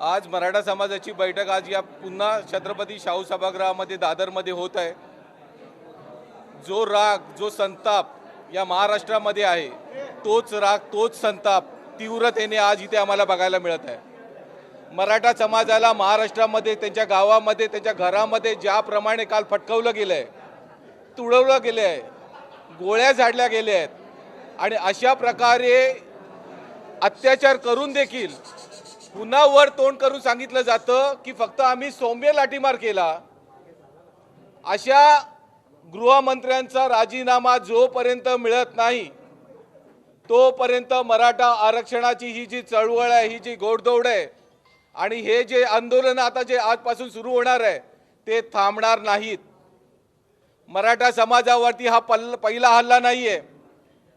आज मराठा समाजाची बैठक आज या पुन्हा छत्रपती शाहू सभागृहामध्ये दादरमध्ये होत आहे। जो राग जो संताप या महाराष्ट्रामध्ये आहे तोच राग तोच संताप तीव्रतेने आज इथे आम्हाला बघायला मिळत आहे। मराठा समाजाला महाराष्ट्रामध्ये त्यांच्या गावामध्ये त्यांच्या घरामध्ये ज्याप्रमाणे काल फटकवलं गेलंय, तुडवलं गेलं आहे, गोळ्या झाडल्या गेल्या आहेत आणि अशा प्रकारे अत्याचार करून देखील पुन्हा वर तोंड करून सांगितलं जातं की फक्त आम्ही सौम्य लाठीमार केला। अशा गृहमंत्र्यांचा राजीनामा जोपर्यंत मिळत नाही तोपर्यंत मराठा आरक्षणाची ही जी चळवळ आहे, ही जी घोडदौड आहे आणि हे जे आंदोलन आता जे आजपासून सुरू होणार आहे ते थांबणार नाहीत। मराठा समाजावरती हा पहिला हल्ला नाहीये।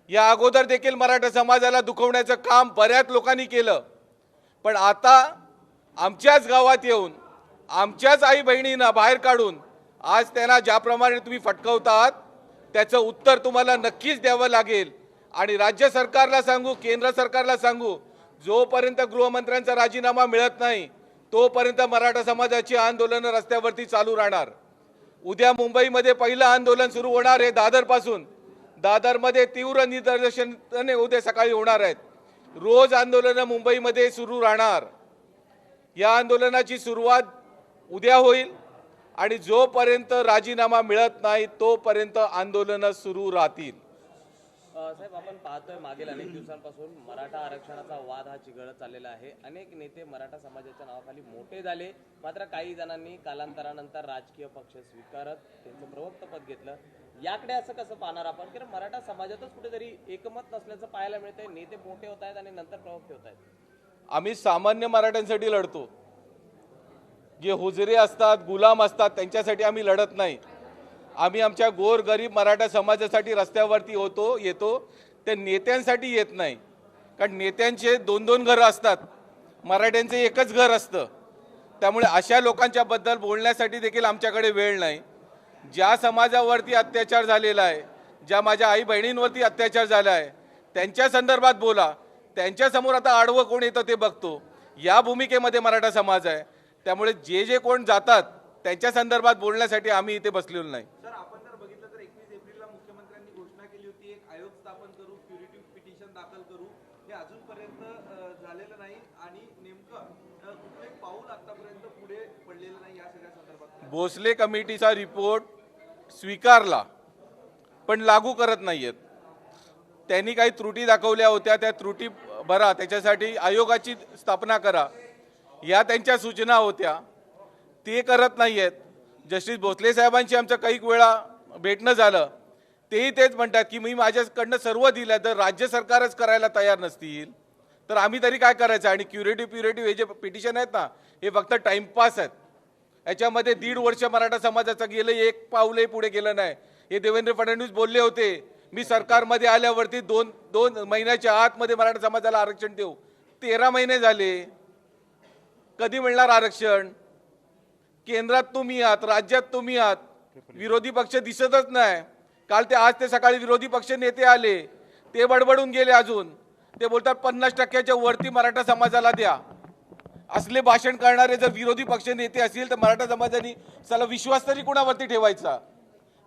या अगोदर देखील मराठा समाजाला दुखवण्याचं काम बऱ्याच लोकांनी केलं, पण आता आमच्याच गावात येऊन आमच्याच आई बहिणींना बाहेर काढून आज त्यांना ज्याप्रमाणे तुम्ही फटकवतात त्याचं उत्तर तुम्हाला नक्कीच द्यावं लागेल। आणि राज्य सरकारला सांगू, केंद्र सरकारला सांगू, जोपर्यंत गृहमंत्र्यांचा राजीनामा मिळत नाही तोपर्यंत मराठा समाजाची आंदोलन रस्त्यावरती चालू राहणार। उद्या मुंबईमध्ये पहिलं आंदोलन सुरू होणार आहे दादरपासून। दादरमध्ये तीव्र निदर्शने उद्या सकाळी होणार आहेत। रोज आंदोलन मुंबईमध्ये सुरू राहणार। या आंदोलनाची सुरुवात उद्या होईल आणि जोपर्यंत राजीनामा मिळत नाही तोपर्यंत आंदोलन सुरू राहतील। साहेब, आपण पाहतोय मागील अनेक दिवसांपासून मराठा आरक्षणाचा वाद हा चिघळत चाललेला आहे। अनेक नेते मराठा समाजाच्या नावाखाली मोठे झाले, मात्र काही जणांनी कालांतरानंतर राजकीय पक्ष स्वीकारत त्यांचं प्रवक्तपद घेतलं। याकडे असं कसं पाहणार आपण की मराठा समाजातच कुठेतरी एकमत नसल्याचं पाहायला मिळतंय। नेते मोठे होत आहेत आणि नंतर प्रवक्ते होत आहेत। आम्ही सामान्य मराठ्यांसाठी लढतो। जे हुजरे असतात, गुलाम असतात त्यांच्यासाठी आम्ही लढत नाही। आम्ही आमच्या गोरगरीब मराठा समाजासाठी रस्त्यावरती येतो ते नेत्यांसाठी येत नाही, कारण नेत्यांचे दोन दोन घरं असतात, मराठ्यांचे एकच घर असतं। त्यामुळे अशा लोकांच्या बद्दल बोलण्यासाठी देखील आमच्याकडे वेळ नाही। ज्या समाजावरती अत्याचार झालेला आहे, ज्या माझ्या आई बहिणींवरती अत्याचार झाला आहे त्यांच्या संदर्भात बोला। त्यांच्यासमोर आता आडवं कोण येतं ते बघतो, या भूमिकेमध्ये मराठा समाज आहे। त्यामुळे जे कोण जातात त्यांच्या संदर्भात बोलण्यासाठी आम्ही इथे बसलेलो नाही। सर, आपण जर बघितलं तर 21 एप्रिलला मुख्यमंत्र्यांनी घोषणा केली होती, एक आयोग स्थापन करू, क्युरेटिव्ह पिटिशन दाखल करू, हे अजूनपर्यंत झालेलं नाही आणि नेमकं कुठले पाऊल आतापर्यंत पुढे पडलेलं नाही या सगळ्या संदर्भात। भोसले कमिटीचा रिपोर्ट स्वीकारला पण लागू करत नाहीयेत। त्यांनी काही त्रुटी दाखवल्या होत्या, त्या त्रुटी भरा, त्याच्यासाठी आयोगाची स्थापना करा, या त्यांच्या सूचना होत्या, ते करत नाहीयेत। जस्टिस भोसले साहेबांची आमचं काही वेळा भेटणं झालं, तेही तेच म्हणतात की मी माझ्याकडनं सर्व दिलं, तर राज्य सरकारच करायला तयार नसतील तर आम्ही तरी काय करायचं। आणि क्युरेटिव्ह हे जे पिटिशन आहेत ना, हे फक्त टाइमपास आहेत। याच्यामध्ये 1.5 वर्ष मराठा समाजाचं गेलं, एक पाऊलही पुढे गेलं नाही। हे देवेंद्र फडणवीस बोलले होते, मी सरकारमध्ये आल्यावरती दोन महिन्याच्या आतमध्ये मराठा समाजाला आरक्षण देऊ। 13 महिने झाले, कधी मिळणार आरक्षण? केंद्रात तुम्ही आहात, राज्यात तुम्ही आहात, विरोधी पक्ष दिसतच नाही। काल ते आज ते सकाळी विरोधी पक्ष नेते आले, ते बडबडून गेले। अजून ते बोलतात 50% वरती मराठा समाजाला द्या। असले भाषण करणारे जर विरोधी पक्ष नेते असतील तर मराठा समाजाने साला विश्वास तरी कोणावरती ठेवायचा?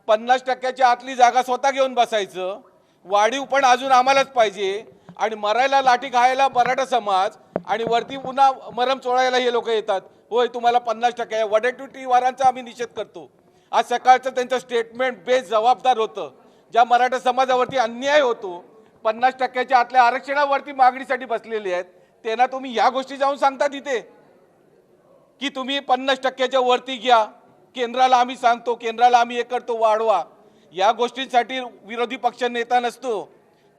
50% आतली जागा स्वतः घेऊन बसायचं, वाढीव पण अजून आम्हालाच पाहिजे आणि मरायला लाठी खायला मराठा समाज आणि वरती पुन्हा मरम चोळायला हे लोक येतात। होय, तुम्हाला 50% वडेट्टी वारांचा आम्ही निषेध करतो। आज सकाळचं त्यांचं स्टेटमेंट बेजबाबदार होतं। ज्या मराठा समाजावरती अन्याय होतो, 50% आतल्या आरक्षणावरती मागणीसाठी बसलेले आहेत, त्यांना तुम्ही या गोष्टी जाऊन सांगता तिथे की तुम्ही 50% वरती घ्या, केंद्राला आम्ही सांगतो, केंद्राला आम्ही हे करतो, वाढवा। या गोष्टींसाठी विरोधी पक्ष नेता नसतो,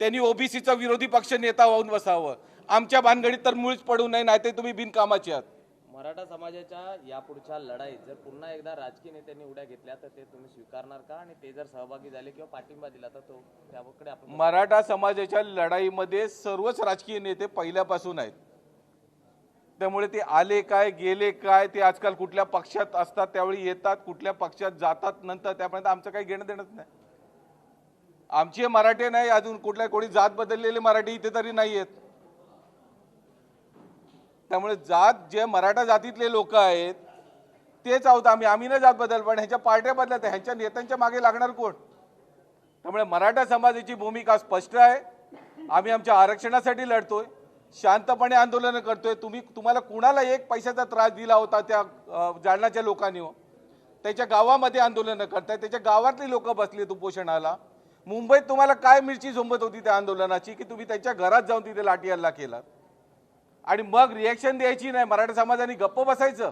त्यांनी ओबीसीचा विरोधी पक्ष नेता होऊन बसावं। आमच्या भानगडीत तर मुळीच पडू नये, नाही ते तुम्ही बिनकामाचे आहात। मराठा समाजाच्या यापुढच्या लढाईत जर पुन्हा एकदा राजकीय नेत्यांनी उड्या घेतल्या तर ते तुम्ही स्वीकारणार का? आणि ते जर सहभागी झाले किंवा पाठिंबा दिला तर त्याकडे आपण मराठा समाजाच्या लढाईमध्ये सर्वच राजकीय नेते पहिल्यापासून आहेत। त्यामुळे ते आले काय गेले काय, ते आजकाल कुठल्या पक्षात असतात त्यावेळी येतात, कुठल्या पक्षात जातात नंतर, त्यापर्यंत आमचं काही घेणं देणंच नाही। आमचे मराठे नाही, अजून कुठल्या कोणी जात बदललेले मराठी इथे तरी नाही आहेत। त्यामुळे जात जे मराठा जातीतले लोक आहेत तेच आहोत आम्ही ना जात बदल, पण ह्यांच्या पार्ट्या बदलत आहे, ह्यांच्या नेत्यांच्या मागे लागणार कोण? त्यामुळे मराठा समाजाची भूमिका स्पष्ट आहे. आम्ही आमच्या आरक्षणासाठी लढतोय, शांतपणे आंदोलन करतोय. तुम्हाला कुणाला एक पैशाचा त्रास दिला होता त्या जालनाच्या लोकांनी? त्याच्या गावामध्ये आंदोलन करताय, त्याच्या गावातली लोक बसली उपोषणाला. मुंबईत तुम्हाला काय मिरची झोंबत होती त्या आंदोलनाची की तुम्ही त्यांच्या घरात जाऊन तिथे लाठी हल्ला केला आणि मग रिॲक्शन द्यायची नाही? मराठा समाजाने गप्प बसायचं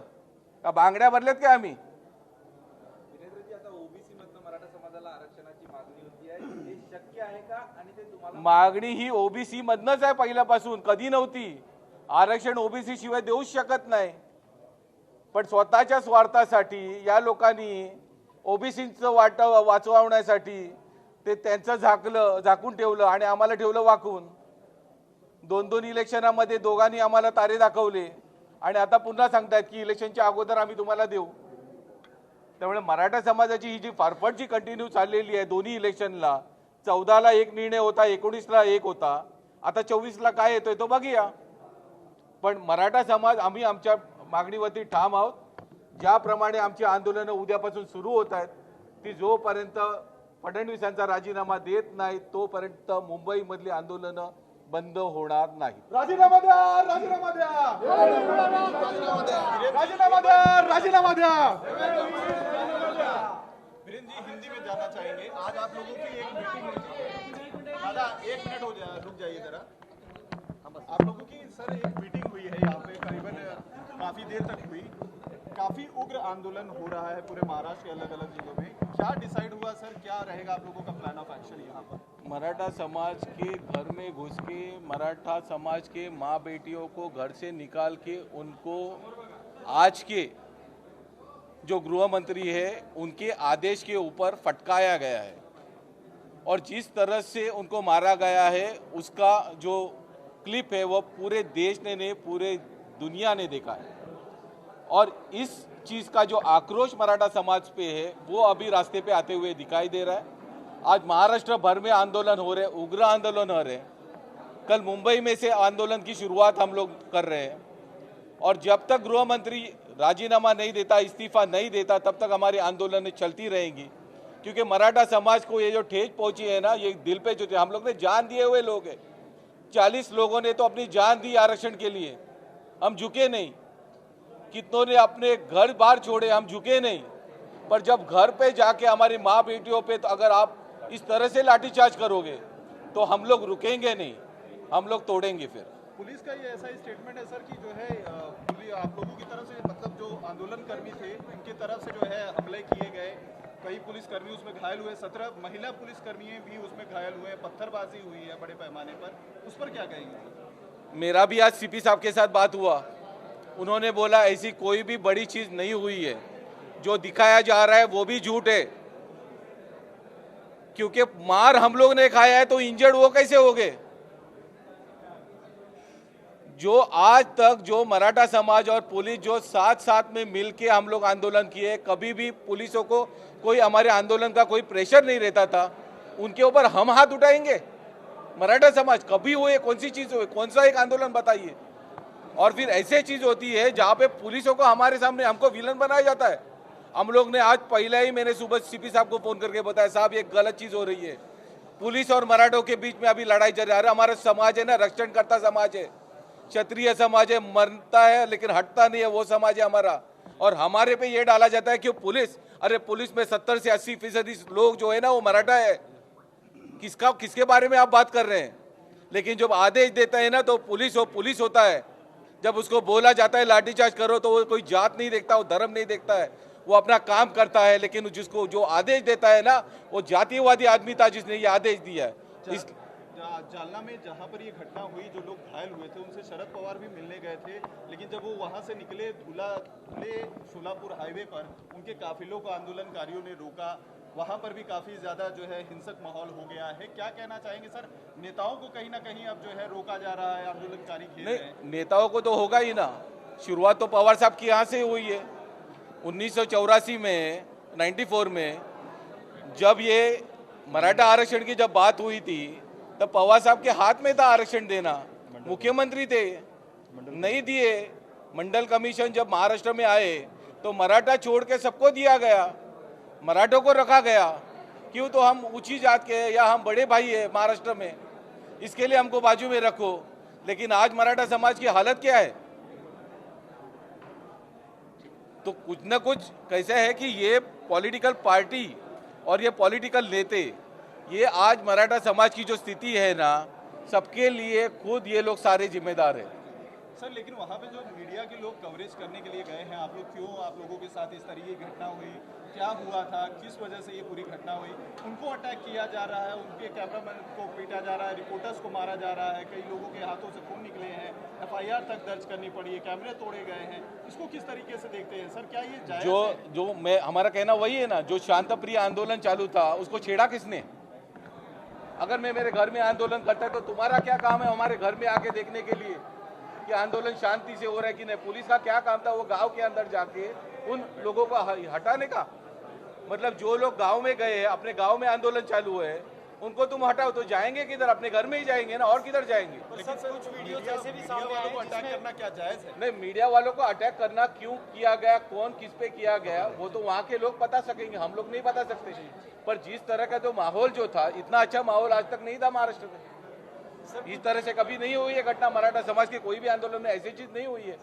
का? बांगड्या भरल्यात का आम्ही? वीरेंद्रजी, आता ओबीसी मधनं मराठा समाजाला आरक्षणाची मागणी होती आहे, हे शक्य आहे का? आणि ते तुम्हाला मागणी ही ओबीसी मधनच आहे पहिल्यापासून, कधी नव्हती. आरक्षण ओबीसी शिवाय देऊच शकत नाही. पण स्वतःच्या स्वार्थासाठी या लोकांनी ओबीसीचं वाचवण्यासाठी ते त्यांचं झाकून ठेवलं आणि आम्हाला ठेवलं वाकून. दोन इलेक्शनामध्ये दोघांनी आम्हाला तारे दाखवले आणि आता पुन्हा सांगतायत की इलेक्शनच्या अगोदर आम्ही तुम्हाला देऊ. त्यामुळे मराठा समाजाची ही जी फारफट जी कंटिन्यू चाललेली आहे, दोन्ही इलेक्शनला 14ला एक निर्णय होता, 19ला एक होता, आता 24ला काय येतोय तो बघूया. पण मराठा समाज आम्ही आमच्या मागणीवरती ठाम आहोत. ज्याप्रमाणे आमची आंदोलनं उद्यापासून सुरू होत आहेत ती जोपर्यंत फडणवीसांचा राजीनामा देत नाही तोपर्यंत मुंबईमधली आंदोलनं बंद होणार नाही. राजीनामा द्या, राजीनामा द्या, राजीनामा द्या, राजीनामा द्या। वीरेंद्र जी हिंदी में जानना चाहेंगे, आज आप लोगों की एक मीटिंग हुई। दादा 1 मिनट हो जाए, रुक जाइए जरा। आप लोगों की सर एक मीटिंग हुई है यहाँ पे, करीबन काफी देर तक हुई। काफी उग्र आंदोलन हो रहा है पूरे महाराष्ट्र के अलग अलग जिलों में। क्या डिसाइड हुआ सर, क्या रहेगा आप लोगों का प्लान ऑफ एक्शन यहाँ पर? मराठा समाज के घर में घुस के, मराठा समाज के माँ बेटियों को घर से निकाल के उनको आज के जो गृह मंत्री है उनके आदेश के ऊपर फटकाया गया है और जिस तरह से उनको मारा गया है उसका जो क्लिप है वो पूरे देश ने नहीं पूरे दुनिया ने देखा है। और इस चीज़ का जो आक्रोश मराठा समाज पे है वो अभी रास्ते पे आते हुए दिखाई दे रहा है। आज महाराष्ट्र भर में आंदोलन हो रहे, उग्र आंदोलन हो रहे। कल मुंबई में से आंदोलन की शुरुआत हम लोग कर रहे हैं और जब तक गृह मंत्री राजीनामा नहीं देता, इस्तीफा नहीं देता, तब तक हमारी आंदोलनें चलती रहेंगी। क्योंकि मराठा समाज को ये जो ठेस पहुंची है ना, ये दिल पे चुके। हम लोग ने जान दिए हुए लोग हैं, 40 लोगों ने तो अपनी जान दी आरक्षण के लिए, हम झुके नहीं। कितनों ने अपने घर बार छोड़े, हम झुके नहीं। पर जब घर पे जाके हमारी माँ बेटियों पे तो अगर आप इस तरह से लाठीचार्ज करोगे तो हम लोग रुकेंगे नहीं, हम लोग तोड़ेंगे। फिर पुलिस का ये ऐसा स्टेटमेंट है सर कि जो है आप लोगों की तरफ से, मतलब जो आंदोलनकर्मी थे उनकी तरफ से जो है हमले किए गए, कई पुलिसकर्मी उसमें घायल हुए, 17 महिला पुलिसकर्मी भी उसमें घायल हुए, पत्थरबाजी हुई है बड़े पैमाने पर, उस पर क्या कहेंगे? मेरा भी आज सीपी साहब के साथ बात हुआ, उन्होंने बोला ऐसी कोई भी बड़ी चीज नहीं हुई है, जो दिखाया जा रहा है वो भी झूठ है। क्योंकि मार हम लोग ने खाया है तो इंजर्ड वो कैसे हो गए? जो आज तक जो मराठा समाज और पुलिस जो साथ में मिलके हम लोग आंदोलन किए, कभी भी पुलिसों को कोई हमारे आंदोलन का कोई प्रेशर नहीं रहता था, उनके ऊपर हम हाथ उठाएंगे? मराठा समाज कभी हुए? कौन सी चीज हुई? कौन सा एक आंदोलन बताइए? और फिर ऐसे चीज होती है जहां पे पुलिसों को हमारे सामने हमको विलन बनाया जाता है। हम लोग ने आज पहले ही मैंने सुबह सीपी साहब को फोन करके बताया, साहब ये गलत चीज हो रही है, पुलिस और मराठों के बीच में अभी लड़ाई चल रही है। हमारा समाज है ना, रक्षण करता समाज है, क्षत्रिय समाज है, मरता है लेकिन हटता नहीं है, वो समाज है हमारा। और हमारे पे ये डाला जाता है कि पुलिस, अरे पुलिस में 70 से 80% लोग जो है ना वो मराठा है। किसके बारे में आप बात कर रहे हैं? लेकिन जब आदेश देता है ना तो पुलिस होता है। जब उसको बोला जाता है लाठीचार्ज करो तो वो कोई जात नहीं देखता, वो धर्म नहीं देखता है, वो अपना काम करता है। लेकिन जिसको जो आदेश देता है ना वो जातिवादी आदमी था जिसने ये आदेश दिया है। जालना में जहां पर ये घटना हुई, जो लोग घायल हुए थे उनसे शरद पवार भी मिलने गए थे, लेकिन जब वो वहां से निकले धुले सोलापुर हाईवे पर, उनके काफिलों को आंदोलनकारियों ने रोका, वहां पर भी काफी ज्यादा जो है हिंसक माहौल हो गया है। क्या कहना चाहेंगे सर, नेताओं को कहीं ना कहीं अब जो है रोका जा रहा है, आंदोलनकारी घेर रहे हैं? नेताओं को तो होगा ही ना, शुरुआत तो पवार साहब की यहाँ से हुई है। 1984 में 94 में जब ये मराठा आरक्षण की जब बात हुई थी तब पवार साहब के हाथ में था आरक्षण देना, मुख्यमंत्री थे। नहीं दिए। मंडल कमीशन जब महाराष्ट्र में आए तो मराठा छोड़ के सबको दिया गया, मराठों को रखा गया। क्यों? तो हम ऊंची जात के हैं या हम बड़े भाई है महाराष्ट्र में, इसके लिए हमको बाजू में रखो। लेकिन आज मराठा समाज की हालत क्या है? तो कुछ न कुछ कैसा है कि ये पॉलिटिकल पार्टी और ये पॉलिटिकल नेते, ये आज मराठा समाज की जो स्थिति है ना, सबके लिए खुद ये लोग सारे जिम्मेदार हैं। सर लेकिन वहाँ पे जो मीडिया के लोग कवरेज करने के लिए गए हैं, आप लोग क्यों, आप लोगों के साथ इस तरीके की घटना हुई, क्या हुआ था, किस वजह से ये पूरी घटना हुई? उनको अटैक किया जा रहा है, उनके कैमरामैन को पीटा जा रहा है, रिपोर्टर्स को मारा जा रहा है, कई लोगों के हाथों से खून निकले हैं, FIR तक दर्ज करनी पड़ी है, कैमरे तोड़े गए हैं। इसको किस तरीके से देखते हैं सर? क्या ये जायज है? जो मैं हमारा कहना वही है ना, जो शांतप्रिय आंदोलन चालू था उसको छेड़ा किसने? अगर मैं मेरे घर में आंदोलन करता है तो तुम्हारा क्या काम है हमारे घर में आके देखने के लिए कि आंदोलन शांति से हो रहा है कि नहीं? पुलिस का क्या काम था वो गांव के अंदर जाके उन लोगों को हटाने का? मतलब जो लोग गांव में गए हैं, अपने गांव में आंदोलन चालू है, उनको तुम हटाओ तो जाएंगे किधर? अपने घर में ही जाएंगे ना, और किधर जाएंगे? लेकिन सर कुछ वीडियोस ऐसे भी सामने आए हैं अटैक करना क्या जायज है? नहीं, मीडिया वालों को अटैक करना क्यों किया गया, कौन किस पे किया गया, वो तो वहाँ के लोग बता सकेंगे, हम लोग नहीं बता सकते। पर जिस तरह का जो माहौल जो था, इतना अच्छा माहौल आज तक नहीं था महाराष्ट्र में। इस तरह से कभी नहीं हुई है घटना, मराठा समाज के कोई भी आंदोलन में ऐसी चीज नहीं हुई है।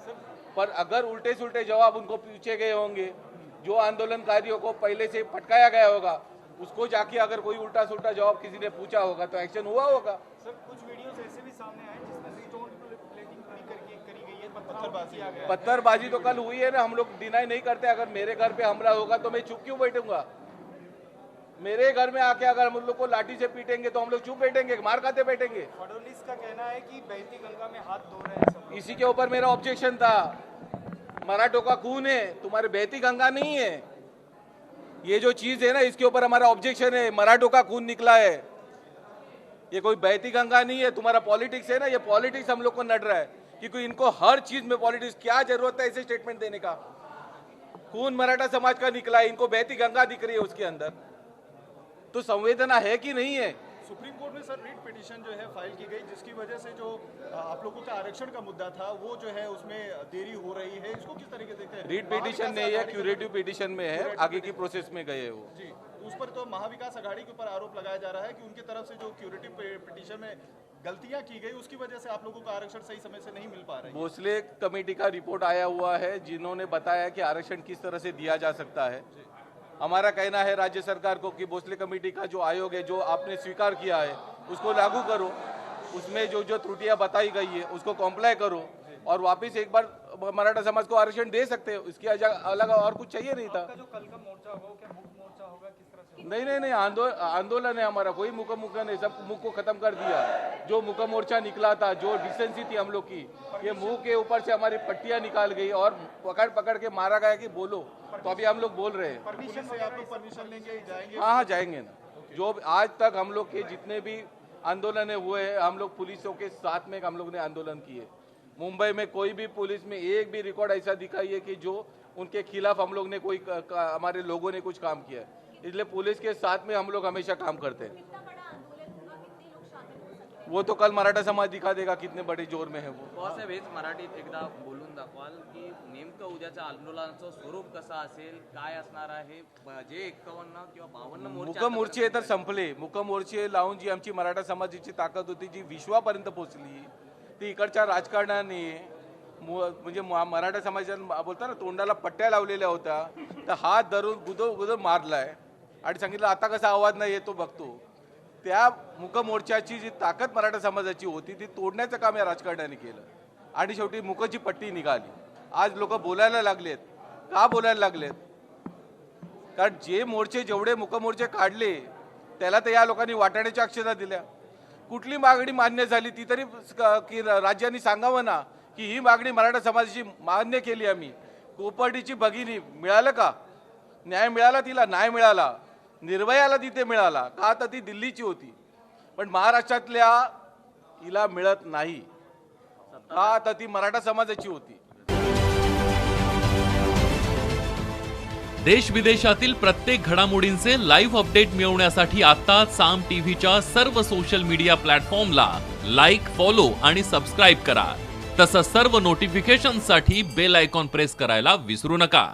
पर अगर उल्टे सुल्टे जवाब उनको पूछे गए होंगे, जो आंदोलनकारियों को पहले से फटकाया गया होगा, उसको जाके अगर कोई उल्टा सुल्टा जवाब किसी ने पूछा होगा तो एक्शन हुआ होगा। सर कुछ वीडियोस ऐसे भी सामने आए जिसमें स्टोन प्लेटिंग करी गई है, पत्थरबाजी किया गया है। पत्थरबाजी तो कल हुई है ना, हम लोग डिनाई नहीं करते। अगर मेरे घर पे हमला होगा तो मैं चुप क्यों बैठूंगा? मेरे घर में आके अगर हम लोग को लाठी से पीटेंगे तो हम लोग चुप बैठेंगे, मार खाते बैठेंगे? फडणवीस का कहना है कि बहती गंगा में हाथ धो रहे हैं सब। इसी के ऊपर मेरा ऑब्जेक्शन था। मराठों का खून है, तुम्हारे बहती गंगा नहीं है। ये जो चीज है ना, इसके ऊपर हमारा ऑब्जेक्शन है। मराठों का खून निकला है, ये कोई बहती गंगा नहीं है। तुम्हारा पॉलिटिक्स है ना, ये पॉलिटिक्स हम लोग को नड़ रहा है, क्योंकि इनको हर चीज में पॉलिटिक्स। क्या जरूरत है ऐसे स्टेटमेंट देने का? खून मराठा समाज का निकला है, इनको बहती गंगा दिख रही है उसके अंदर। तो संवेदना है कि नहीं है? सुप्रीम कोर्ट में सर रिट पिटीशन जो है फाइल की गई, जिसकी वजह से जो आप लोगों का आरक्षण का मुद्दा था वो जो है उसमें देरी हो रही है। इसको किस तरीके से देखते हैं? रीट पिटीशन नहीं है, क्यूरेटिव पिटीशन में है, आगे की प्रोसेस में गए वो। जी, उस पर तो महाविकास आघाड़ी के ऊपर आरोप लगाया जा रहा है कि उनकी तरफ से जो क्यूरेटिव पिटीशन में गलतियां की गई उसकी वजह से आप लोगों का आरक्षण सही समय से नहीं मिल पा रहा है। भोसले कमेटी का रिपोर्ट आया हुआ है, जिन्होंने बताया कि आरक्षण किस तरह से दिया जा सकता है। हमारा कहना है राज्य सरकार को कि भोसले कमेटी का जो आयोग है, जो आपने स्वीकार किया है, उसको लागू करो। उसमें जो जो त्रुटियां बताई गई है उसको कॉम्प्लाई करो और वापस एक बार मराठा समाज को आरक्षण दे सकते हो। इसके अलग और कुछ चाहिए नहीं था। जो कल का मोर्चा होगा क्या मुक्त मोर्चा होगा, किस तरह से? नहीं, आंदोलन है हमारा, कोई मुका नहीं, सब मुख को खत्म कर दिया। जो मुका मोर्चा निकला था, जो डिसेंसी थी हम लोग की, ये मुंह के ऊपर से हमारी पट्टियां निकाल गई और पकड़ पकड़ के मारा गया कि बोलो। तो अभी हम लोग बोल रहे हैं। परमिशन से आप लोग परमिशन लेंगे जाएंगे? हाँ, जाएंगे ना। जो आज तक हम लोग के जितने भी आंदोलन हुए हैं, हम लोग पुलिसों के साथ में हम लोग ने आंदोलन किए। मुंबई में कोई भी पुलिस में एक भी रिकॉर्ड ऐसा दिखाई है कि जो उनके खिलाफ हम लोग ने कोई हमारे लोगों ने कुछ काम किया है। इसलिए पुलिस के साथ में हम लोग हमेशा काम करते हैं। वो तो कल मराठा समाज दिखा देगा कितने बड़े जोर में है वो। बाबासाहेब हेच मराठीत एकदा बोलून दाखवाल की नेमकं उद्याच्या आंदोलनाचं स्वरूप कसं असेल, काय असणार आहे? जे 51 किंवा 52 मुक मोर्चे तर संपले। मुक मोर्चे लावून जी आमची मराठा समाजाची ताकद होती, जी विश्वापर्यंत पोहोचली, ती इकडच्या राजकारणाने म्हणजे मराठा समाजाला बोलता ना, तोंडाला पट्ट्या लावलेल्या होत्या, तर हात धरून गुदो मारलाय आणि सांगितलं आता कसा आवाज नाही येतो बघतो। त्या मुक मोर्चाची जी ताकद मराठा समाजाची होती ती तोडण्याचं काम या राजकारण्याने केलं आणि शेवटी मुकची पट्टी निघाली। आज लोक बोलायला लागलेत। का बोलायला लागलेत? कारण जे मोर्चे जेवढे मुक मोर्चे काढले त्याला तर या लोकांनी वाटाण्याच्या अक्षता दिल्या। कुठली मागणी मान्य झाली ती तरी की राज्यांनी सांगावं ना की ही मागणी मराठा समाजाची मान्य केली आम्ही। कोपर्डीची भगिनी मिळालं का? न्याय मिळाला तिला? नाही मिळाला। निर्भयाला तिथे मिळाला का? तर ती दिल्लीची होती, पण महाराष्ट्रातल्या हिला मिळत नाही का? तर ती मराठा समाजाची होती। देश विदेशातील प्रत्येक घडामोडींचे लाईव्ह अपडेट मिळवण्यासाठी आता साम टीव्हीच्या सर्व सोशल मीडिया प्लॅटफॉर्मला लाईक, फॉलो आणि सबस्क्राईब करा। तसंच सर्व नोटिफिकेशनसाठी बेल आयकॉन प्रेस करायला विसरू नका.